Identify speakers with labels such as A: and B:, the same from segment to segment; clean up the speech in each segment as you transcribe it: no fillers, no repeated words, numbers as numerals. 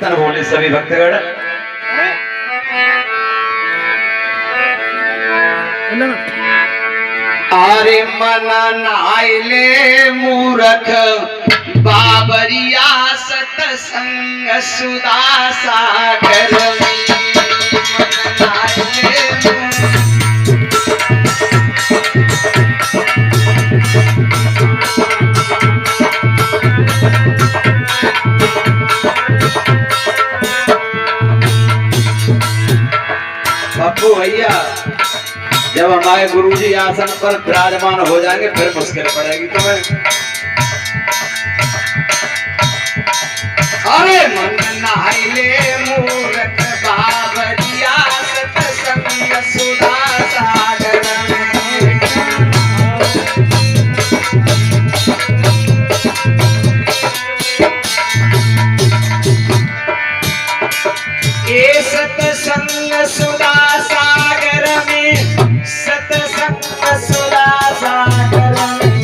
A: तन बोले सभी भक्तगण।
B: अरे मना नाइले मूरख बाबरिया सतसंग सुदा सागर में मन नाइले
A: पप्पू भैया, जब हमारे गुरुजी आसन पर विराजमान हो जाएंगे फिर मुश्किल पड़ेगी तुम्हें।
B: अरे मन नाइले मूरख बाबरिया सतसंग सुदा सागर में ए सतसंग सुदा सागर में सतसंग सुदा सागर में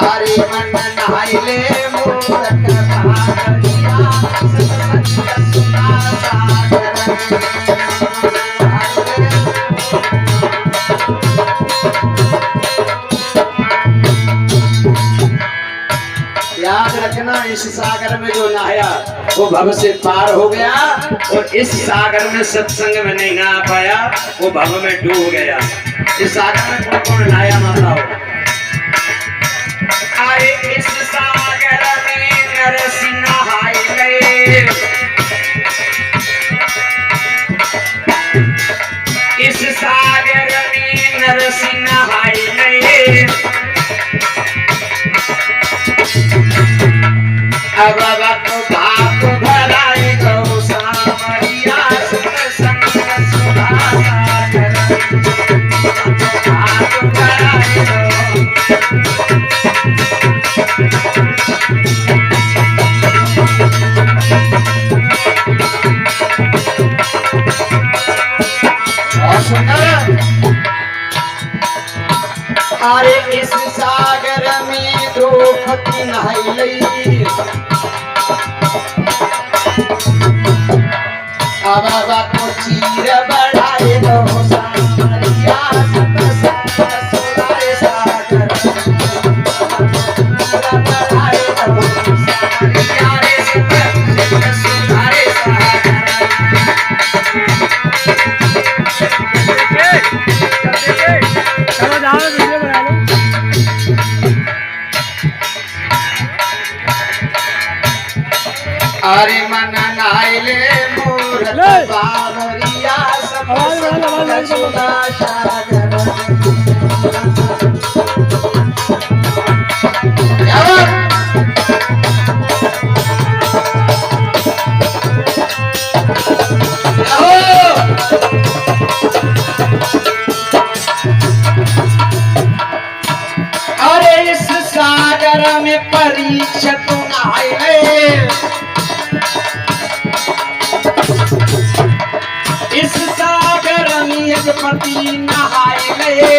B: अरे मन नाइले मूरख बाबरिया सतसंग सुदा सागर
A: याद रखना, इस सागर में जो नहाया वो भव से पार हो गया, और इस सागर में सत्संग में नहीं नहा पाया वो भव में डूब गया। इस सागर में कौन कौन नहाया माता हो?
B: अरे इस सागर में नरसिंह नहाए गए, इस सागर में नरसिंह नहाए गए। अब तो बाप भराए गौ सामरिया सतसंग सुधा सागर बाप भराए गौ। और सुना, अरे इस सागर में द्रौपदी नहाई अब को चीर बढ़ाए दो सामरिया सतसंग सुधारे सागर बढ़ाए दो सामरिया रे सतसंग सुधारे सागर।
C: चलो जाओ वीडियो बना लो।
B: अरे मन नाइले मूरख बाबरिया सतसंग सुधा सागर अरे इस सागर में परीक्षा तो नहाए, इस सागर में यजपति नहाए गए।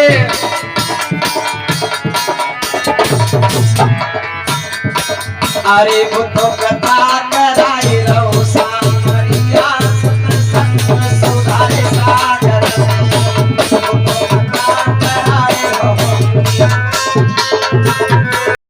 B: अरे बुद्ध कथा